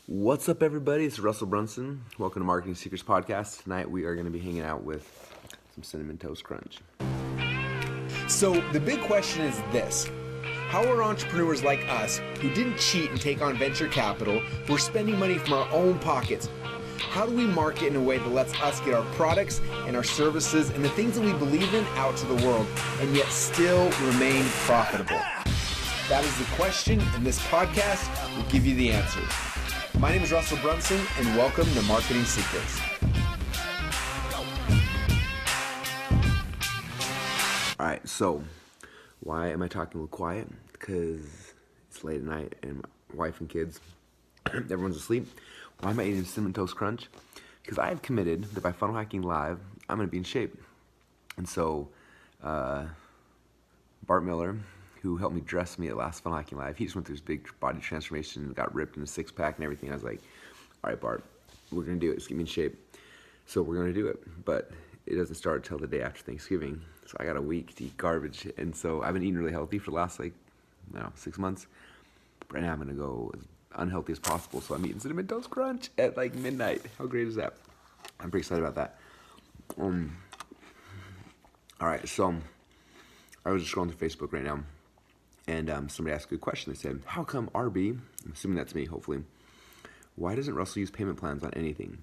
What's up, everybody? It's Russell Brunson. Welcome to Marketing Secrets Podcast. Tonight we are going to be hanging out with some Cinnamon Toast Crunch. So the big question is this: how are entrepreneurs like us, who didn't cheat and take on venture capital, who are spending money from our own pockets, how do we market in a way that lets us get our products and our services and the things that we believe in out to the world and yet still remain profitable? That is the question, and this podcast will give you the answers. My name is Russell Brunson, and welcome to Marketing Secrets. All right, so why am I talking a little quiet? Because it's late at night and my wife and kids, everyone's asleep. Why am I eating Cinnamon Toast Crunch? Because I have committed that by funnel hacking live, I'm going to be in shape. And so Bart Miller, who helped me dress me at last Funnel Hacking Live, he just went through this big body transformation and got ripped in a six-pack and everything. I was like, all right, Bart, we're going to do it. Just get me in shape. So we're going to do it. But it doesn't start until the day after Thanksgiving. So I got a week to eat garbage. And so I've been eating really healthy for the last, 6 months. But right now I'm going to go as unhealthy as possible. So I'm eating Cinnamon Toast Crunch at midnight. How great is that? I'm pretty excited about that. All right, so I was just scrolling through Facebook right now. And somebody asked a good question. They said, how come RB, I'm assuming that's me, hopefully, why doesn't Russell use payment plans on anything?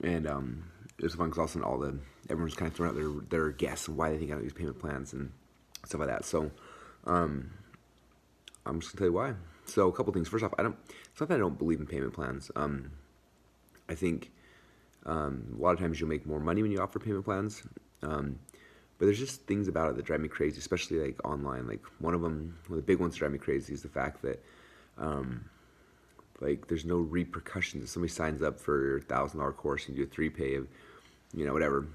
And it was fun because everyone's kind of throwing out their guess on why they think I don't use payment plans and stuff like that. So I'm just going to tell you why. So a couple things. First off, it's not that I don't believe in payment plans. I think a lot of times you'll make more money when you offer payment plans. But there's just things about it that drive me crazy, especially online. One of the big ones that drive me crazy is the fact that there's no repercussions. If somebody signs up for a $1,000 course and you do a 3-pay of, whatever, and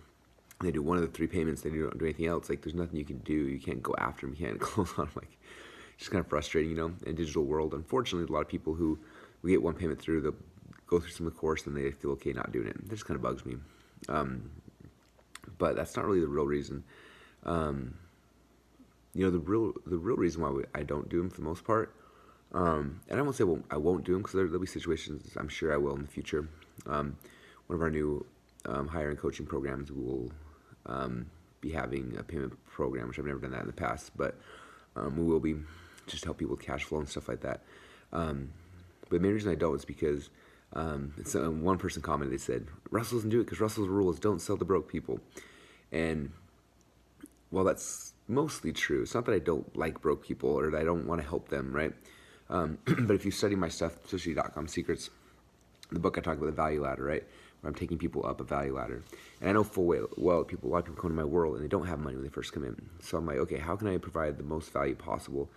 they do one of the 3 payments, they don't do anything else. There's nothing you can do. You can't go after them. You can't close on them. It's just kind of frustrating, in digital world. Unfortunately, a lot of people who we get one payment through, they'll go through some of the course and they feel okay not doing it. That just kind of bugs me. But that's not really the real reason. The real reason why I don't do them for the most part, and I won't say I won't do them because there'll be situations I'm sure I will in the future. One of our new hiring coaching programs, we will be having a payment program, which I've never done that in the past, but we will be just to help people with cash flow and stuff like that. But the main reason I don't is because one person commented, they said, Russell doesn't do it because Russell's rule is don't sell to broke people. And well, that's mostly true. It's not that I don't like broke people or that I don't want to help them, right? But if you study my stuff, especially .com Secrets, in the book I talk about the value ladder, right? Where I'm taking people up a value ladder. And I know full well a lot of people come to my world and they don't have money when they first come in. So I'm like, okay, how can I provide the most value possible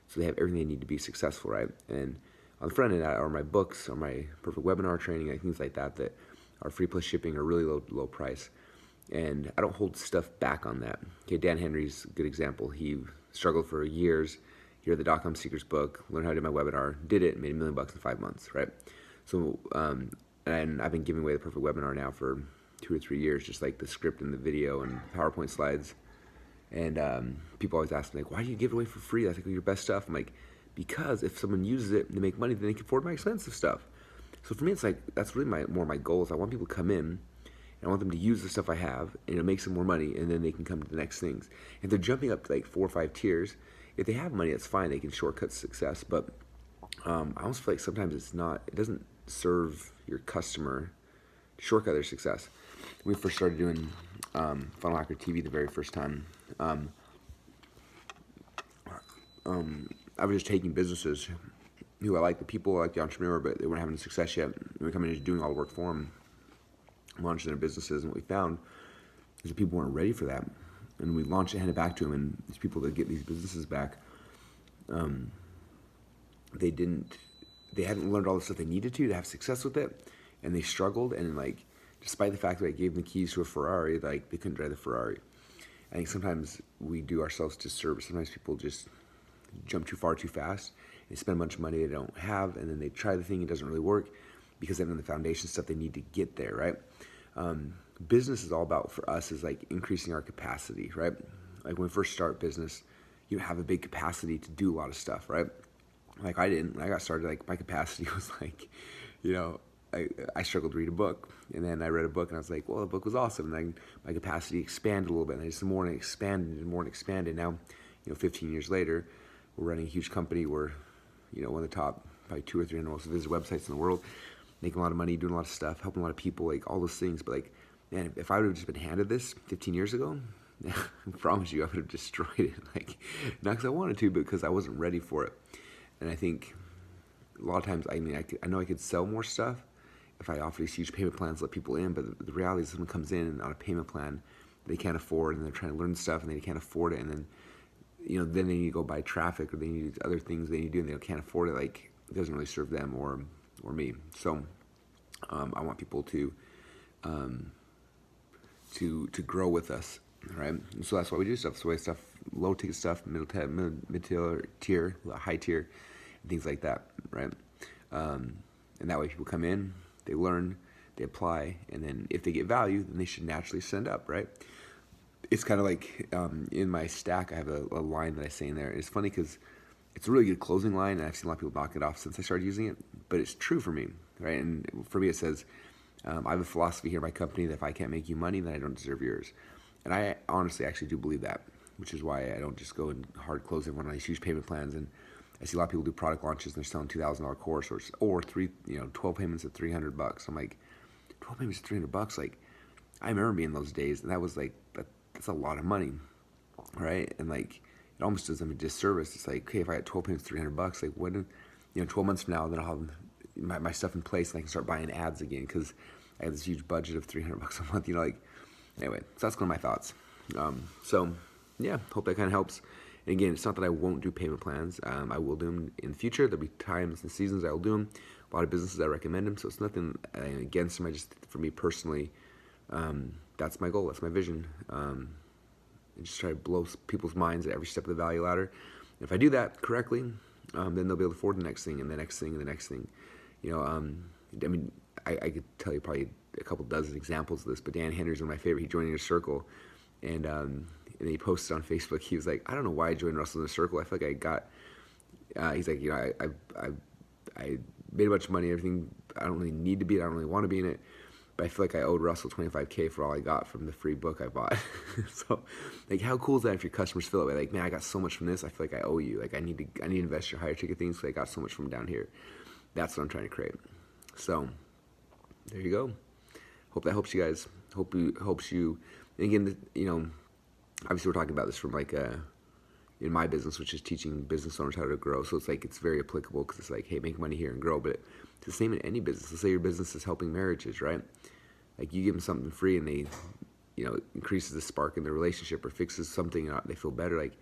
so they have everything they need to be successful, right? And on the front end are my books, or my perfect webinar training, and things like that are free plus shipping or really low price. And I don't hold stuff back on that. Okay, Dan Henry's a good example. He struggled for years. He read the .com Secrets book, learned how to do my webinar, did it, made $1 million in 5 months, right? So, and I've been giving away the perfect webinar now for 2 or 3 years, just like the script and the video and PowerPoint slides. And people always ask me, why do you give it away for free? That's your best stuff. I'm like, because if someone uses it and they make money, then they can afford my expensive stuff. So for me, it's that's really more my goal is I want people to come in. I want them to use the stuff I have, and it makes them more money, and then they can come to the next things. If they're jumping up to 4 or 5 tiers, if they have money, that's fine. They can shortcut success. But I almost feel like sometimes it doesn't serve your customer to shortcut their success. When we first started doing Funnel Hacker TV the very first time, I was just taking businesses who I like the entrepreneur, but they weren't having success yet. We were coming in and doing all the work for them, launching their businesses, and what we found is that people weren't ready for that. And we launched it, handed it back to them, and these people that get these businesses back, they hadn't learned all the stuff they needed to have success with it, and they struggled. And despite the fact that I gave them the keys to a Ferrari, they couldn't drive the Ferrari. I think sometimes we do ourselves disservice. Sometimes people just jump too far too fast. They spend a bunch of money they don't have, and then they try the thing, it doesn't really work because they don't know the foundation stuff they need to get there, right? Business is all about, for us, is increasing our capacity, right? When we first start business, you have a big capacity to do a lot of stuff, right? I didn't. When I got started, my capacity was you know, I struggled to read a book, and then I read a book, and I was like, well, the book was awesome. And then my capacity expanded a little bit, and I just more and expanded and more and expanded. Now, 15 years later, we're running a huge company. We're, one of the top, probably 200 or 300 most visited websites in the world, making a lot of money, doing a lot of stuff, helping a lot of people, like all those things. But like, man, if I would have just been handed this 15 years ago, I promise you, I would have destroyed it. Like, not because I wanted to, but because I wasn't ready for it. And I think a lot of times, I know I could sell more stuff if I offer these huge payment plans, let people in, but the reality is someone comes in on a payment plan they can't afford, and they're trying to learn stuff and they can't afford it, and then then they need to go buy traffic, or they need other things they need to do, and they can't afford it. Like, it doesn't really serve them or me. So I want people to grow with us, right? And so that's why we do stuff. So we stuff, low ticket stuff, mid tier, high tier, and things like that, right? And that way people come in, they learn, they apply, and then if they get value, then they should naturally send up, right? It's kind of like in my stack, I have a line that I say in there. It's funny because it's a really good closing line, and I've seen a lot of people knock it off since I started using it, but it's true for me, right? And for me, it says, I have a philosophy here in my company that if I can't make you money, then I don't deserve yours. And I honestly actually do believe that, which is why I don't just go and hard close everyone on these huge payment plans. And I see a lot of people do product launches and they're selling $2,000 course or 12 payments at $300. I'm like, 12 payments at $300. Like, I remember being those days, and that was like, that's a lot of money, right? And like, it almost does them a disservice. It's like, okay, if I had 12 payments, $300, like when, 12 months from now, then I'll have my stuff in place and I can start buying ads again because I have this huge budget of $300 a month. Anyway, so that's one of my thoughts. So yeah, hope that kind of helps. And again, it's not that I won't do payment plans. I will do them in the future. There'll be times and seasons I will do them. A lot of businesses I recommend them, so it's nothing against them. For me personally, that's my goal. That's my vision. And just try to blow people's minds at every step of the value ladder. And if I do that correctly, then they'll be able to afford the next thing and the next thing and the next thing. I could tell you probably a couple dozen examples of this, but Dan Henry's one of my favorite. He joined in a circle, and he posted on Facebook. He was like, I don't know why I joined Russell in a circle. I feel like I got. He's like, I made a bunch of money. Everything. I don't really need to be. I don't really want to be in it. But I feel like I owed Russell $25K for all I got from the free book I bought. So, like, how cool is that if your customers feel that way? Like, man, I got so much from this. I feel like I owe you. Like, I need to invest your higher ticket things because I got so much from down here. That's what I'm trying to create. So, there you go. Hope that helps you guys. Helps you. And again, obviously we're talking about this from like in my business, which is teaching business owners how to grow. So it's like, it's very applicable because it's like, hey, make money here and grow. But it's the same in any business. Let's say your business is helping marriages, right? Like, you give them something free and they, it increases the spark in their relationship or fixes something and they feel better. Like,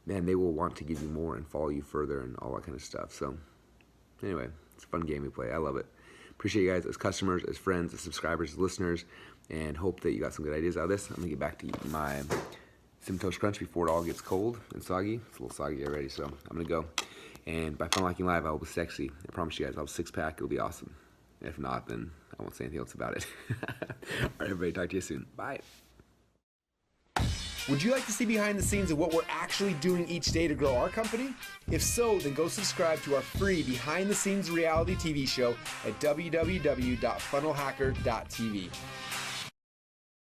man, they will want to give you more and follow you further and all that kind of stuff. So anyway, it's a fun game we play. I love it. Appreciate you guys as customers, as friends, as subscribers, as listeners, and hope that you got some good ideas out of this. I'm going to get back to eating my Cinnamon Toast Crunch before it all gets cold and soggy. It's a little soggy already, so I'm going to go. And by Fun Locking Live, I will be sexy. I promise you guys, I'll have a six-pack. It'll be awesome. If not, then I won't say anything else about it. All right, everybody, talk to you soon. Bye. Would you like to see behind the scenes of what we're actually doing each day to grow our company? If so, then go subscribe to our free behind the scenes reality TV show at www.funnelhacker.tv.